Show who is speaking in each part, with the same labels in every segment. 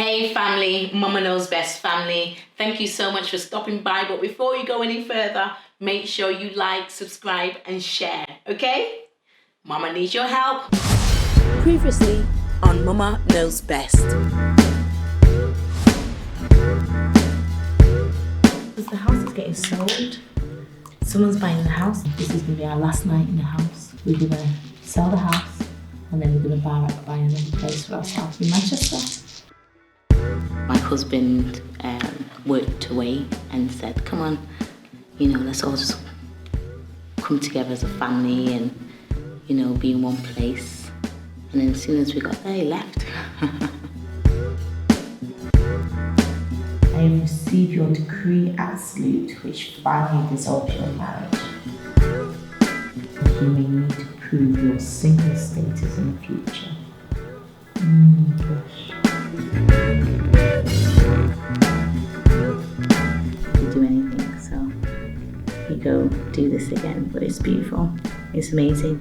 Speaker 1: Hey family, Muma Knows Best family. Thank you so much for stopping by. But before you go any further, make sure you like, subscribe and share, okay? Mama needs your help. Previously on Muma Knows Best.
Speaker 2: The house is getting sold. Someone's buying the house. This is going to be our last night in the house. We're going to sell the house and then we're going to buy another place for ourselves in Manchester.
Speaker 1: My husband worked away and said, come on, let's all just come together as a family and, be in one place. And then as soon as we got there, he left.
Speaker 2: I have received your decree absolute, which finally dissolves your marriage. You may need to prove your single status in the future. Gosh.
Speaker 1: To do anything, so we go do this again, but it's beautiful. It's amazing.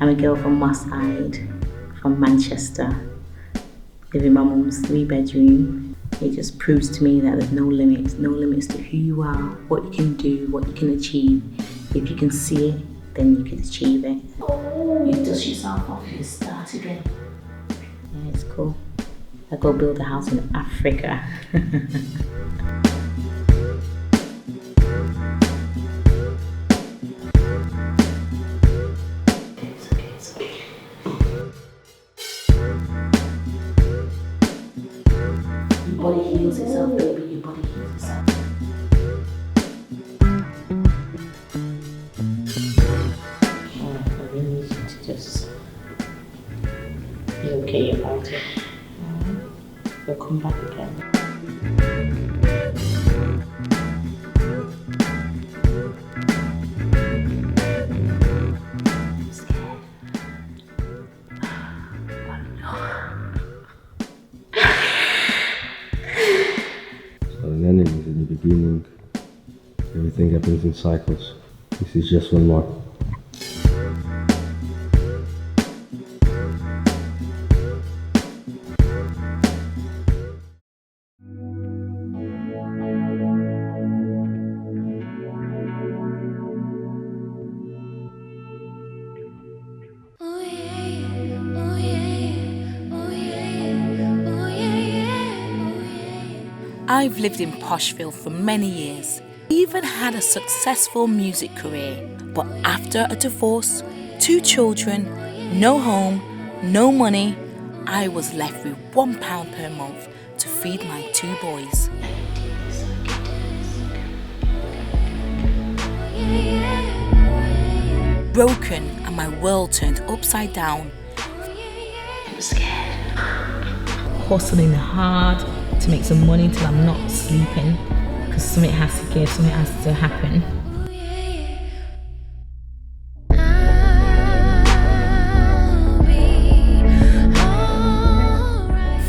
Speaker 1: I'm a girl from Moss Side, from Manchester, live in my mum's 3-bedroom. It just proves to me that there's no limits to who you are, what you can do, what you can achieve. If you can see it, then you can achieve it.
Speaker 2: Oh, you dust yourself off, you start again.
Speaker 1: Yeah, it's cool. I go build a house in Africa.
Speaker 2: It's okay. Your body heals itself, baby. Your body heals itself. I really need you to just be okay about it. We'll come back again. I'm scared.
Speaker 3: So in enemies in the beginning, everything happens in cycles. This is just one more.
Speaker 1: I've lived in Poshville for many years, even had a successful music career, but after a divorce, 2 children, no home, no money, I was left with £1 per month to feed my 2 boys. Broken and my world turned upside down.
Speaker 2: I'm scared. Hustling hard to make some money till I'm not sleeping, because something has to give, something has to happen.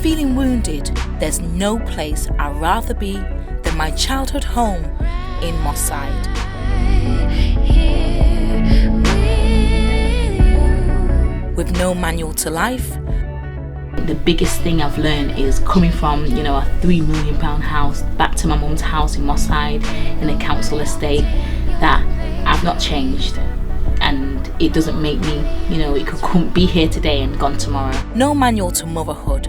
Speaker 1: Feeling wounded, there's no place I'd rather be than my childhood home in Moss Side. With no manual to life, the biggest thing I've learned is coming from, a £3 million house back to my mum's house in Moss Side in a council estate, that I've not changed. And it doesn't make me, it could be here today and gone tomorrow. No manual to motherhood.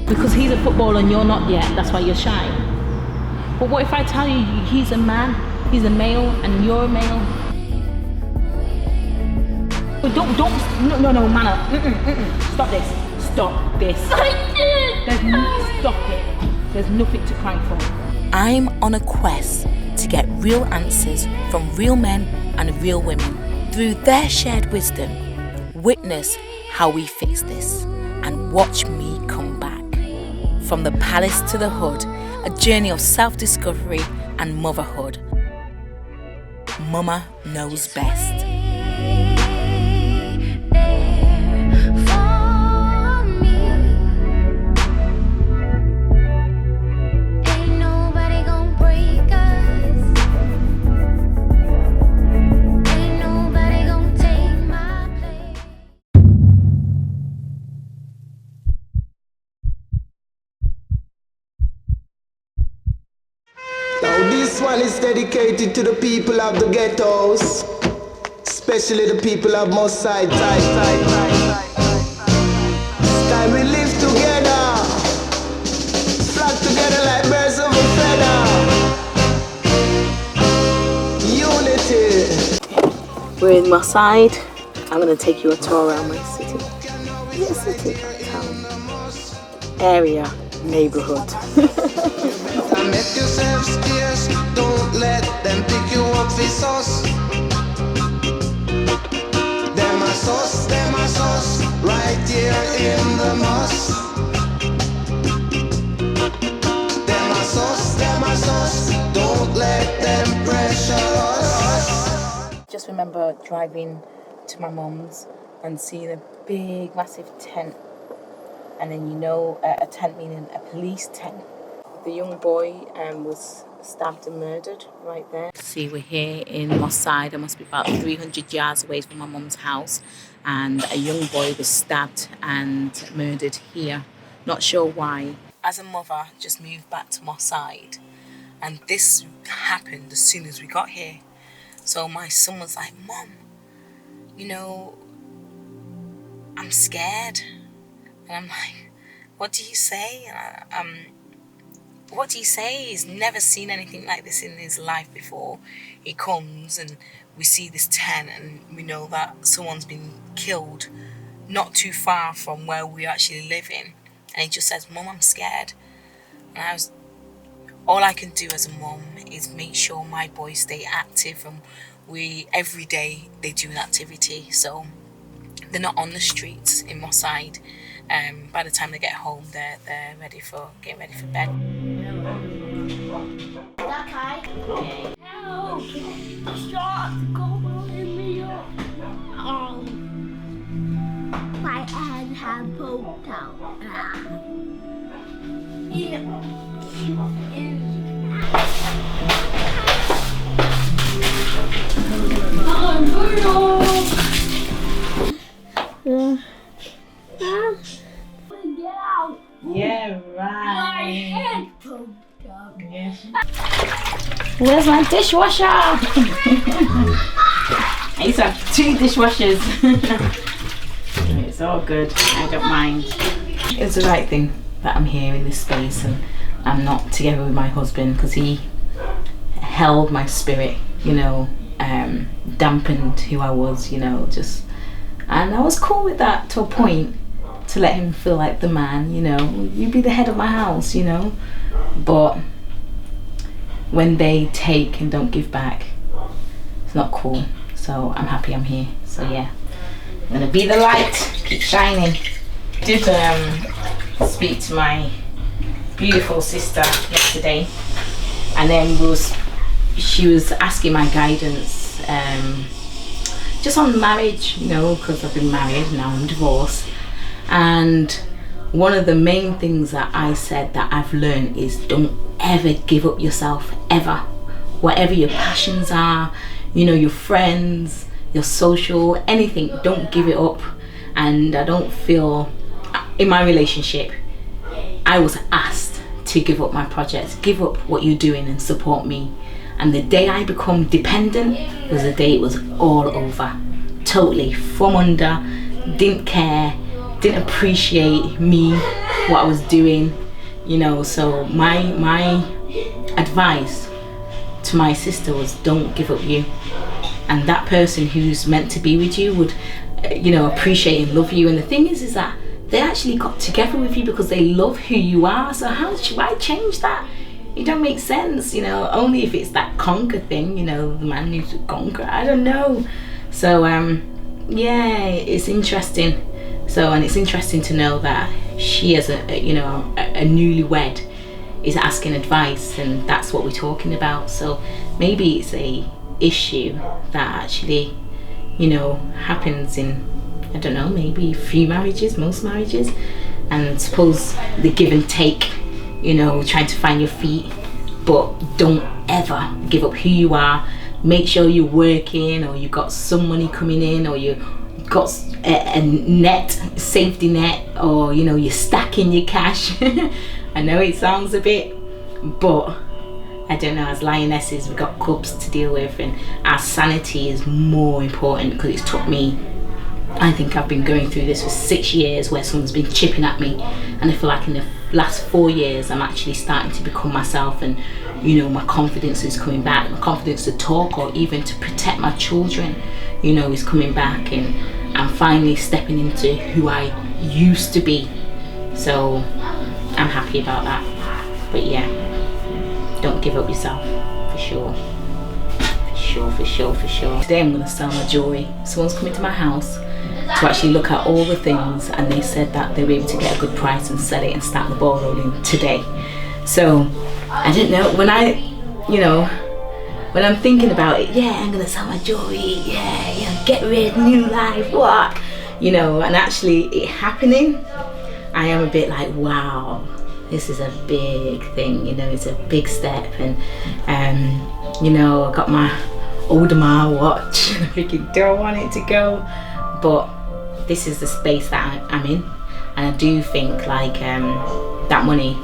Speaker 2: Because he's a footballer and you're not yet, that's why you're shy. But what if I tell you he's a man, he's a male and you're a male? Don't, no, manner. Stop this. Stop it. There's nothing to cry for.
Speaker 1: I'm on a quest to get real answers from real men and real women. Through their shared wisdom, witness how we fix this and watch me come back. From the palace to the hood, a journey of self-discovery and motherhood. Muma knows best.
Speaker 4: This one is dedicated to the people of the ghettos, especially the people of Moss Side. It's time we live together, flock together like birds of a feather. Unity.
Speaker 2: We're in Moss Side. I'm gonna take you a tour around my city. Is it a city? Town. Area. Neighborhood.
Speaker 4: Make yourself scarce, don't let them pick you up for sauce. Them a sauce, right here in the moss. Them a sauce, don't let them pressure us.
Speaker 2: Just remember driving to my mum's and seeing a big, massive tent. And then a tent meaning a police tent. The young boy was stabbed and murdered right there. See, we're here in Moss Side. I must be about 300 yards away from my mum's house. And a young boy was stabbed and murdered here. Not sure why. As a mother, just moved back to Moss Side. And this happened as soon as we got here. So my son was like, Mom, I'm scared. And I'm like, what do you say? What do you say? He's never seen anything like this in his life before. He comes and we see this tent and we know that someone's been killed not too far from where we actually live in. And he just says, Mum, I'm scared. And all I can do as a mum is make sure my boys stay active, and every day they do an activity. So they're not on the streets in Moss Side. By the time they get home, they're getting ready for bed.
Speaker 5: Okay. Help! Stop calling me up. My hand had poked out. Get out!
Speaker 2: Yeah,
Speaker 5: My
Speaker 2: right.
Speaker 5: head poked out.
Speaker 2: Yeah. Where's my dishwasher? I used to have 2 dishwashers. It's all good. I don't mind. It's the right thing that I'm here in this space and I'm not together with my husband, because he held my spirit, dampened who I was, and I was cool with that to a point, to let him feel like the man, you be the head of my house, but when they take and don't give back, it's not cool. So I'm happy I'm here. So yeah, I'm gonna be the light, keep shining. Did speak to my beautiful sister yesterday, and then she was asking my guidance just on marriage, because I've been married and now I'm divorced. And one of the main things that I said that I've learned is don't ever give up yourself, ever. Whatever your passions are, your friends, your social, anything, don't give it up. And I don't feel, in my relationship, I was asked to give up my projects, give up what you're doing and support me. And the day I become dependent was the day it was all over. Totally, from under, didn't care, didn't appreciate me, what I was doing, so my advice to my sister was don't give up you. And that person who's meant to be with you would, appreciate and love you. And the thing is that they actually got together with you because they love who you are. So why change that? It don't make sense, only if it's that conquer thing, the man needs to conquer, I don't know. So yeah, it's interesting. And it's interesting to know that she, as a newlywed, is asking advice, and that's what we're talking about. So maybe it's a issue that actually, happens in, I don't know, maybe few marriages, most marriages, and suppose the give and take, trying to find your feet. But don't ever give up who you are. Make sure you're working, or you got some money coming in, or you got a safety net, or you're stacking your cash. I know it sounds a bit, but
Speaker 1: I don't know, as lionesses, we've got cubs to deal with, and our sanity is more important, because it's took me, I think I've been going through this for 6 years where someone's been chipping at me, and I feel like in the last 4 years I'm actually starting to become myself, and you know, my confidence is coming back, my confidence to talk or even to protect my children, you know, is coming back, and I'm finally stepping into who I used to be. So I'm happy about that. But yeah, don't give up yourself, for sure. For sure. Today I'm gonna sell my jewelry. Someone's coming to my house to actually look at all the things, and they said that they were able to get a good price and sell it and start the ball rolling today. So I didn't know, when I'm thinking about it, yeah, I'm gonna sell my jewelry, yeah, get rid, new life, what? You know, and actually it happening, I am a bit like, wow, this is a big thing, you know, it's a big step. And you know, I got my Audemars watch and I'm thinking, do I want it to go? But this is the space that I'm in, and I do think like that money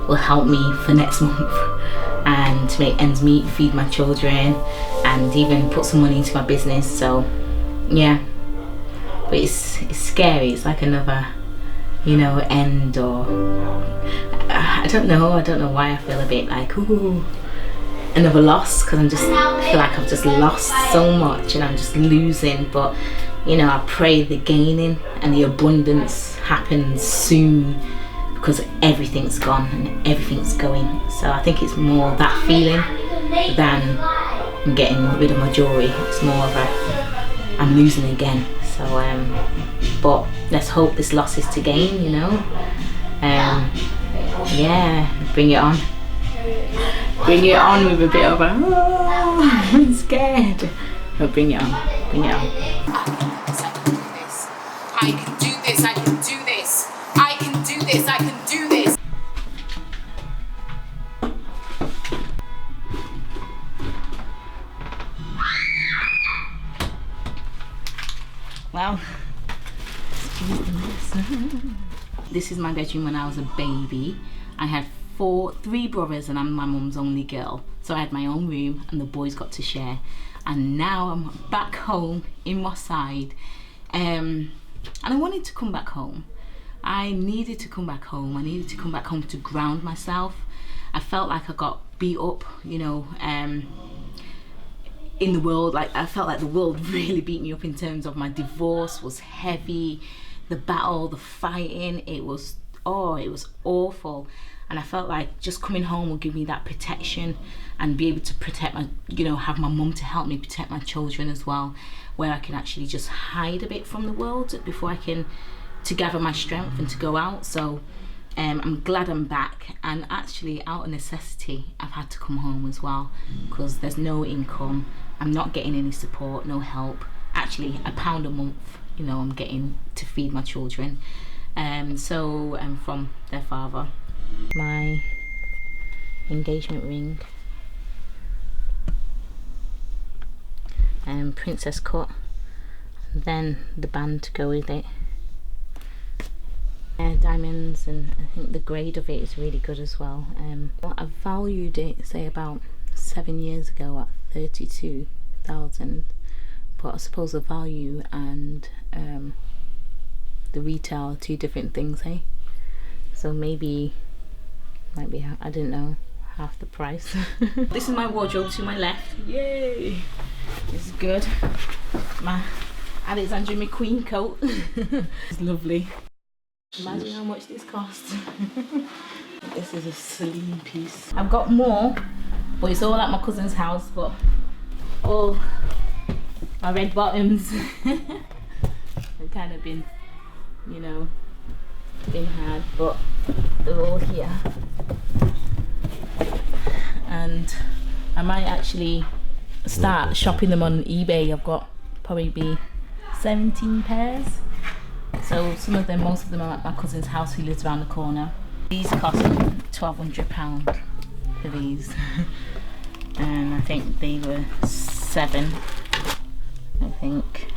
Speaker 1: will help me for next month, and to make ends meet, feed my children, and even put some money into my business. So yeah, but it's scary. It's like another, you know, end, or I don't know why I feel a bit like, ooh, another loss, because I feel like I've just lost so much and I'm just losing. But you know, I pray the gaining and the abundance happens soon, because everything's gone and everything's going. So I think it's more that feeling than getting rid of my jewelry. It's more of a, I'm losing again. So but let's hope this loss is to gain, you know. Yeah, bring it on with a bit of a, oh, I'm scared, but bring it on.
Speaker 6: I can do this, I can do this, I can do this, I can do this.
Speaker 1: Well, this is my bedroom when I was a baby. I had three brothers and I'm my mum's only girl. So I had my own room and the boys got to share. And now I'm back home in Moss Side. And I wanted to come back home. I needed to come back home. I needed to come back home to ground myself. I felt like I got beat up, you know, in the world. Like I felt like the world really beat me up in terms of my divorce was heavy, the battle, the fighting, it was awful. And I felt like just coming home will give me that protection and be able to protect my, you know, have my mum to help me protect my children as well, where I can actually just hide a bit from the world before I can, to gather my strength and to go out. So I'm glad I'm back, and actually out of necessity I've had to come home as well, because there's no income, I'm not getting any support, no help. Actually £1 a month, you know, I'm getting to feed my children. So from their father. My engagement ring, princess cut, and then the band to go with it. Diamonds, and I think the grade of it is really good as well. I valued it, say about 7 years ago, at 32,000, but I suppose the value and the retail are two different things, eh? So maybe might be, I didn't know, half the price. This is my wardrobe to my left. Yay! This is good. My Alexandra McQueen coat. It's lovely. Imagine how much this costs. This is a Celine piece. I've got more, but it's all at my cousin's house. But all my red bottoms have kind of been, you know, been had, but they're all here. And I might actually start shopping them on eBay. I've got probably be 17 pairs. So some of them, most of them are at my cousin's house who lives around the corner. These cost £1,200 for these. And I think they were 7, I think.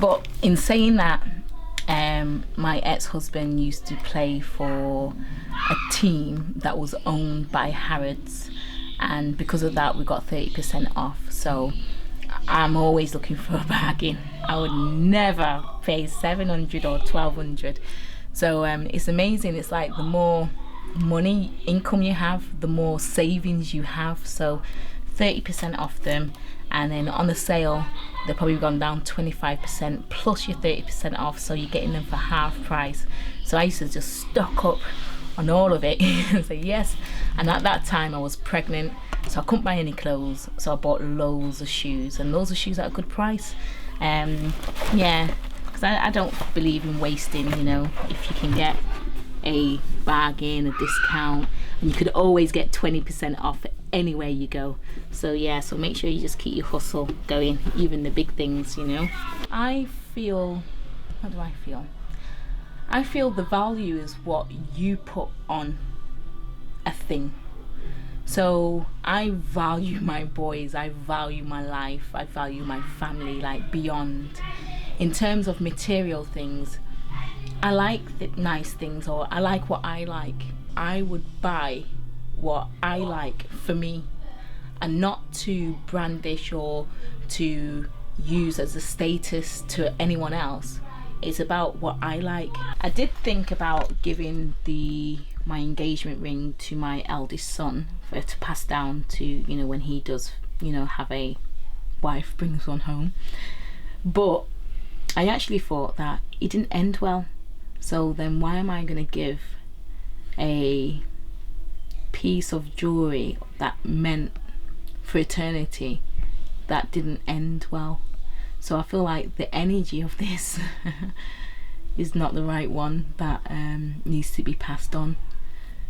Speaker 1: But in saying that, my ex-husband used to play for a team that was owned by Harrods,
Speaker 2: and because of that we got 30% off. So I'm always looking for a bargain. I would never pay 700 or 1200. So it's amazing. It's like the more money income you have, the more savings you have. So 30% off them, and then on the sale they've probably gone down 25% plus your 30% off, so you're getting them for half price. So I used to just stock up on all of it and say yes. And at that time I was pregnant, so I couldn't buy any clothes, so I bought loads of shoes, and loads of shoes at a good price. Yeah, because I don't believe in wasting, you know. If you can get a bargain, a discount, and you could always get 20% off anywhere you go. So yeah, so make sure you just keep your hustle going, even the big things, you know. I feel, what do I feel? I feel the value is what you put on a thing. So I value my boys, I value my life, I value my family, like beyond. In terms of material things, I like the nice things, or I like what I like. I would buy what I like for me, and not to brandish or to use as a status to anyone else. It's about what I like. I did think about giving my engagement ring to my eldest son for to pass down to, you know, when he does, you know, have a wife, brings one home. But I actually thought that it didn't end well. So then why am I going to give a piece of jewelry that meant for eternity that didn't end well? So I feel like the energy of this is not the right one that needs to be passed on.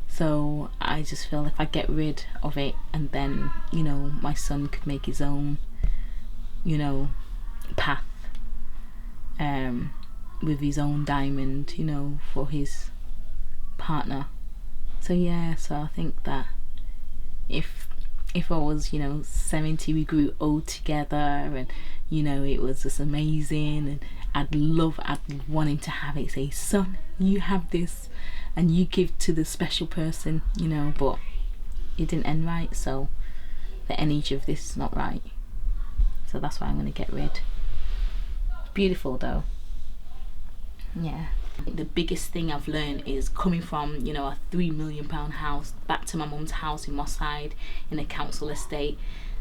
Speaker 2: So I just feel if I get rid of it, and then, you know, my son could make his own, you know, path with his own diamond, you know, for his partner. So yeah, so I think that if I was, you know, 70, we grew old together, and, you know, it was just amazing, and I'd wanting to have it, say, son, you have this, and you give to the special person, you know. But it didn't end right, so the energy of this is not right. So that's why I'm going to get rid. It's beautiful though. Yeah. The biggest thing I've learned is coming from, you know, a £3 million house back to my mum's house in Moss Side in a council estate,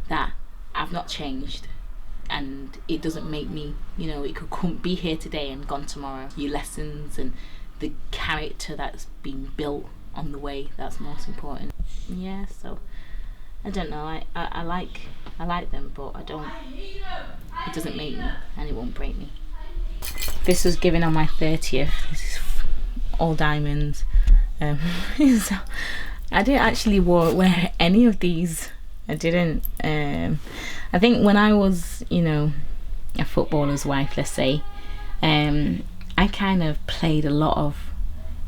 Speaker 2: that I've not changed, and it doesn't make me, you know, it could be here today and gone tomorrow. Your lessons and the character that's been built on the way, that's most important. Yeah, so I don't know, I like them, but it doesn't make me, and it won't break me. This was given on my 30th. This is all diamonds. So I didn't actually wear any of these. I didn't. I think when I was, you know, a footballer's wife, let's say, I kind of played a lot of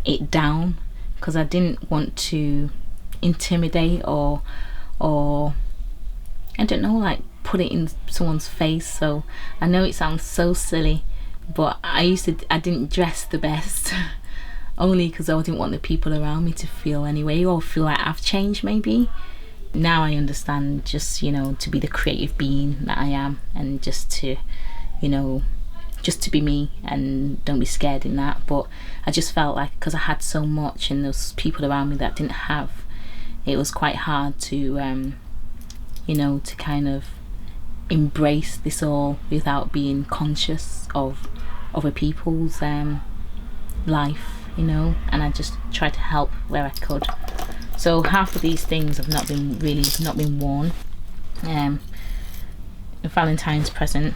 Speaker 2: it down because I didn't want to intimidate or I don't know, like put it in someone's face. So I know it sounds so silly, but I didn't dress the best only because I didn't want the people around me to feel anyway, or feel like I've changed maybe. Now I understand, just, you know, to be the creative being that I am, and just to, you know, just to be me, and don't be scared in that. But I just felt like because I had so much and those people around me that didn't have, it was quite hard to you know, to kind of embrace this all without being conscious of other people's life, you know. And I just tried to help where I could. So half of these things have not been worn. A Valentine's present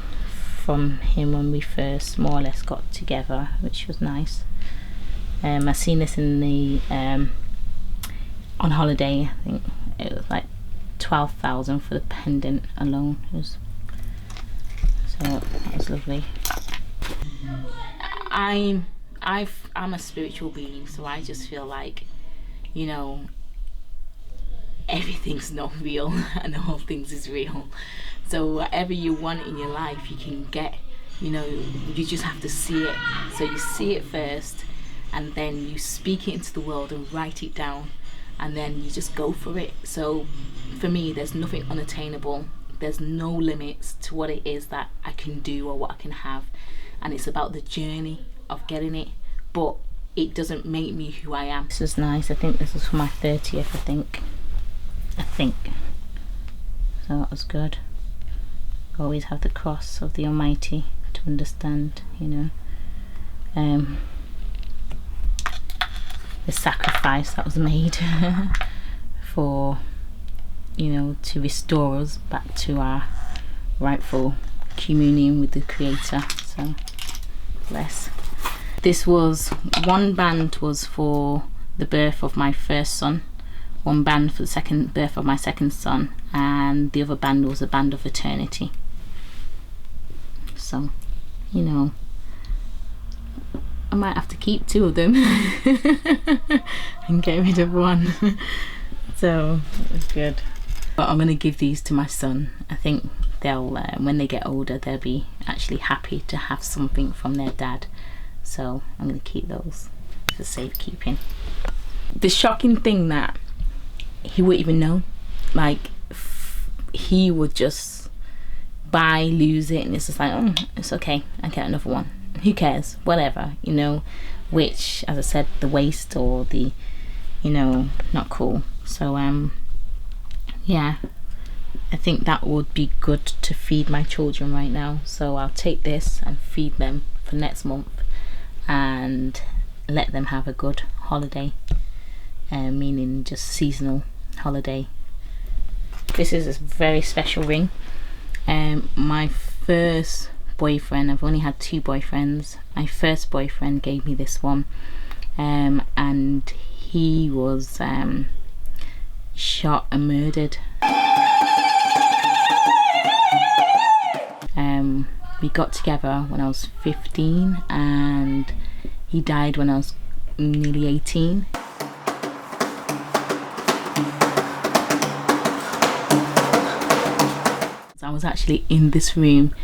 Speaker 2: from him when we first more or less got together, which was nice. I seen this in the on holiday. I think it was like 12,000 for the pendant alone. So that was lovely. I'm a spiritual being, so I just feel like, you know, everything's not real and all things is real. So whatever you want in your life, you can get, you know. You just have to see it. So you see it first, and then you speak it into the world and write it down, and then you just go for it. So for me, there's nothing unattainable. There's no limits to what it is that I can do or what I can have, and it's about the journey of getting it, but it doesn't make me who I am. This is nice. I think this is for my 30th, I think so. That was good. Always have the cross of the Almighty to understand, you know, the sacrifice that was made for, you know, to restore us back to our rightful communion with the Creator. So bless. This was, one band was for the birth of my first son, one band for the birth of my second son, and the other band was a band of eternity. So, you know, I might have to keep 2 of them and get rid of one. So it's good. But I'm going to give these to my son. I think they'll, when they get older, they'll be actually happy to have something from their dad. So I'm going to keep those for safekeeping. The shocking thing that he wouldn't even know, like he would just lose it, and it's just like, oh, it's okay, I get another one, who cares, whatever, you know, which, as I said, the waste or the, you know, not cool. So yeah, I think that would be good to feed my children right now. So I'll take this and feed them for next month and let them have a good holiday, meaning just seasonal holiday. This is a very special ring. My first boyfriend, I've only had 2 boyfriends. My first boyfriend gave me this one, and he was shot and murdered. We got together when I was 15 and he died when I was nearly 18. I was actually in this room.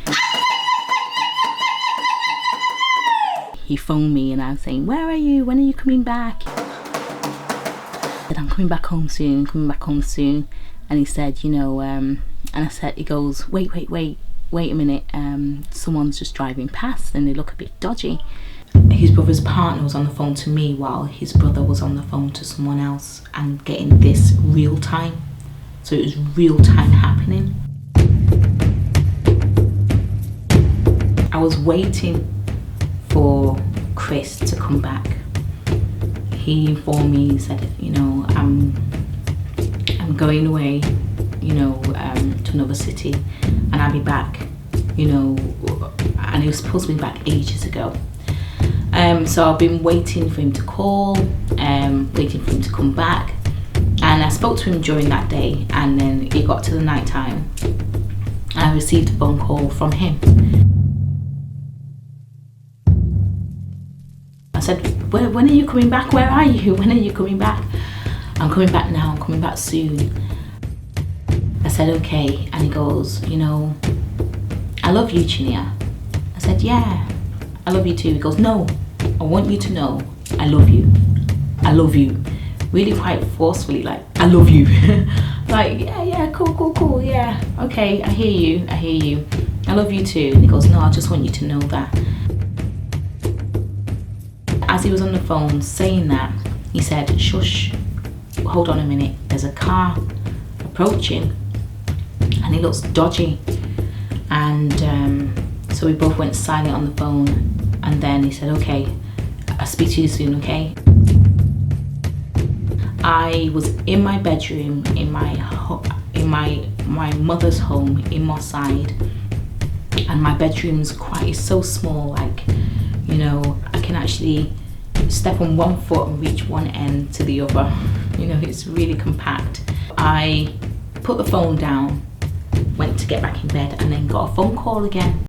Speaker 2: He phoned me and I was saying, where are you? When are you coming back? I said, I'm coming back home soon, coming back home soon. And he said, you know, and I said, he goes, wait a minute, someone's just driving past and they look a bit dodgy. His brother's partner was on the phone to me while his brother was on the phone to someone else, and getting this real time. So it was real time happening. I was waiting for Chris to come back. He informed me, he said, you know, I'm going away, you know, to another city, and I'll be back, you know, and he was supposed to be back ages ago. So I've been waiting for him to call, waiting for him to come back, and I spoke to him during that day, and then it got to the night time and I received a phone call from him. I said, when are you coming back? Where are you? When are you coming back? I'm coming back now, I'm coming back soon. I said, okay. And he goes, you know, I love you, Chinyere. I said, yeah, I love you too. He goes, no, I want you to know I love you. I love you. Really quite forcefully, like, I love you. Like, yeah, cool, yeah. Okay, I hear you. I love you too. And he goes, no, I just want you to know that. As he was on the phone saying that, he said, shush, hold on a minute. There's a car approaching and it looks dodgy. And so we both went silent on the phone, and then he said, okay, I'll speak to you soon, okay? I was in my bedroom in my mother's home in Moss Side, and my bedroom's it's so small, like, you know, I can actually step on one foot and reach one end to the other. You know, it's really compact. I put the phone down, went to get back in bed, and then got a phone call again.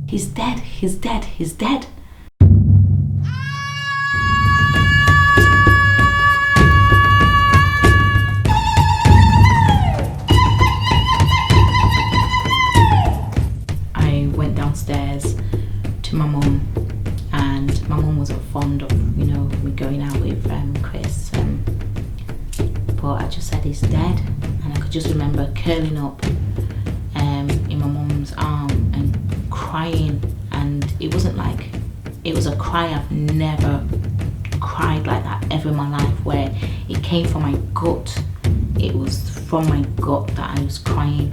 Speaker 2: He's dead. I went downstairs to my mum, and my mum wasn't fond of, you know, me going out with Chris. but I just said he's dead, and I could just remember curling up in my mum's arm and crying, and it wasn't like, it was a cry I've never cried like that ever in my life, where it came from my gut. It was from my gut that I was crying.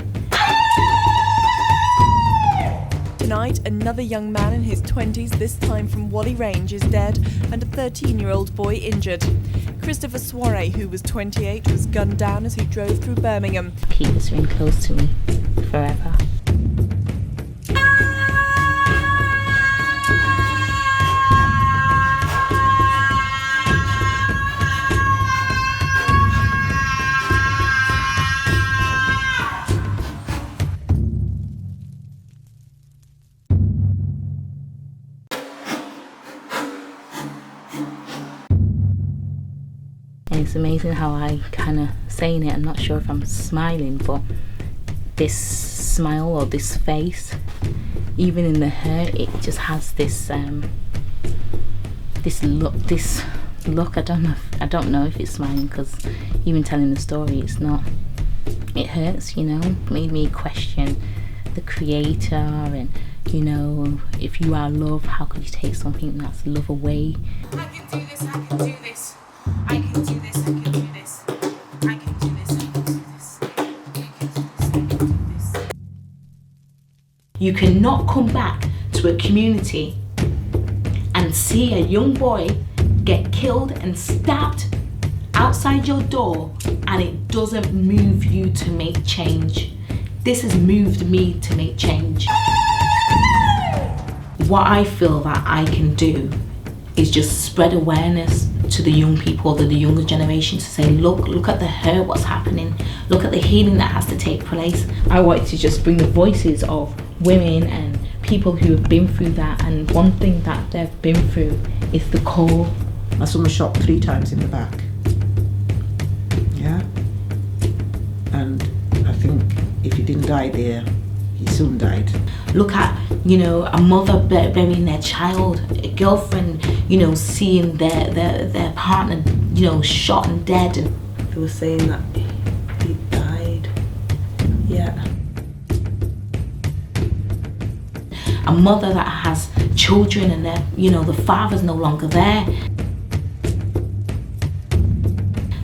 Speaker 7: Tonight, another young man in his 20s, this time from Whalley Range, is dead, and a 13-year-old boy injured. Christopher Soiree, who was 28, was gunned down as he drove through Birmingham.
Speaker 1: Keep this ring close to me forever. And it's amazing how I kind of saying it, I'm not sure if I'm smiling, but this smile or this face, even in the hair, it just has this this look. I don't know if it's smiling, because even telling the story, it's not. It hurts, you know. Made me question the creator, and you know, if you are love, how could you take something that's love away?
Speaker 6: I can do this, I can do this. I can do this, I can do this. I can do this, I can do this. I can do this, I can do this.
Speaker 2: You cannot come back to a community and see a young boy get killed and stabbed outside your door, and it doesn't move you to make change. This has moved me to make change. What I feel that I can do is just spread awareness to the young people, the younger generation, to say, look at the hurt, what's happening, look at the healing that has to take place. I wanted to just bring the voices of women and people who have been through that, and one thing that they've been through is the call.
Speaker 8: My son was shot 3 times in the back. Yeah. And I think if he didn't die there, he soon died.
Speaker 2: Look at, you know, a mother burying their child, a girlfriend, you know, seeing their partner, you know, shot and dead. And
Speaker 8: They were saying that he died. Yeah.
Speaker 2: a mother that has children and they're, you know, the father's no longer there.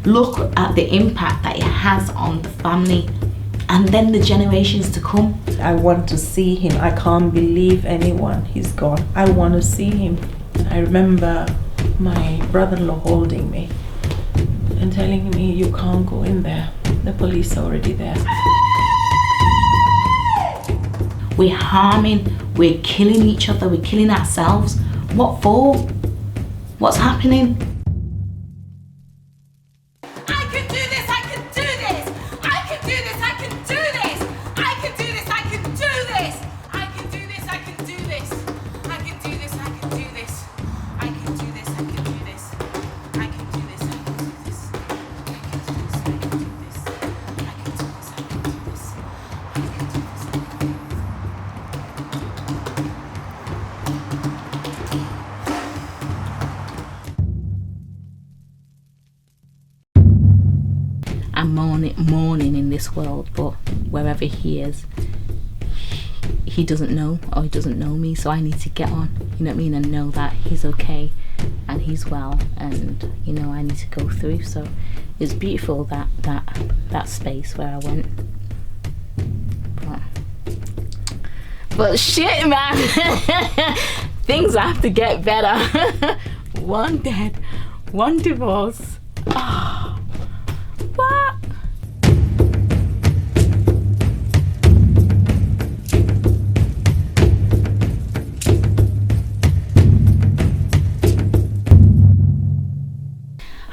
Speaker 2: Look at the impact that it has on the family and then the generations to come.
Speaker 7: I want to see him. I can't believe anyone. He's gone. I want to see him. I remember my brother-in-law holding me and telling me, you can't go in there. The police are already there.
Speaker 2: We're harming, we're killing each other, we're killing ourselves. What for? What's happening? I'm mourning in this world, but wherever he is, he doesn't know, or he doesn't know me, so I need to get on, you know what I mean, and know that he's okay and he's well, and you know, I need to go through. So it's beautiful that space where I went, but shit, man. Things have to get better. One dead, one divorce. Oh, what?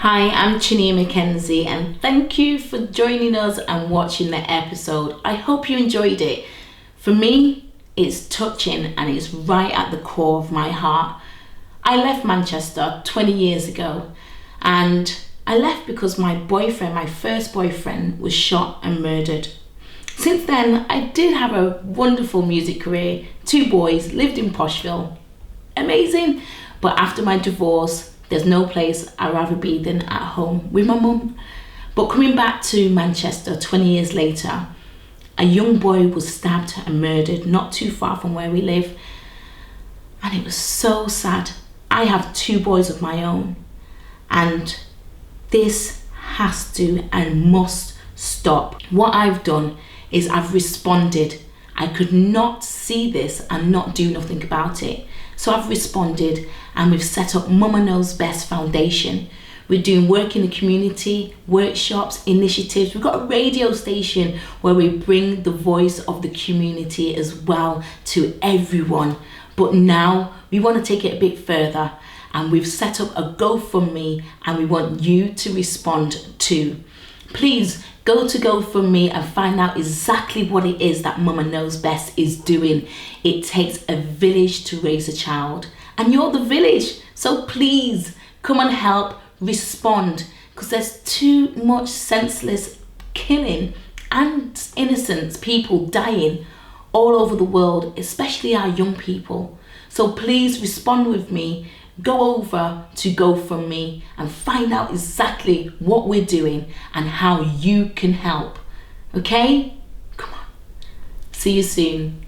Speaker 2: Hi, I'm Chinyere Mckenzie, and thank you for joining us and watching the episode. I hope you enjoyed it. For me, it's touching and it's right at the core of my heart. I left Manchester 20 years ago, and I left because my boyfriend, my first boyfriend, was shot and murdered. Since then, I did have a wonderful music career, 2 boys, lived in Poshville. Amazing. But after my divorce, there's no place I'd rather be than at home with my mum. But coming back to Manchester 20 years later, a young boy was stabbed and murdered not too far from where we live. And it was so sad. I have 2 boys of my own. And this has to and must stop. What I've done is I've responded. I could not see this and not do nothing about it. So I've responded, and we've set up Muma Knows Best Foundation. We're doing work in the community, workshops, initiatives. We've got a radio station where we bring the voice of the community as well to everyone. But now we want to take it a bit further, and we've set up a GoFundMe, and we want you to respond too. Please go to GoFundMe and find out exactly what it is that Muma Knows Best is doing. It takes a village to raise a child, and you're the village. So please come and help, respond, because there's too much senseless killing and innocent people dying all over the world, especially our young people. So please respond with me. Go over to GoFundMe and find out exactly what we're doing and how you can help. Okay? Come on. See you soon.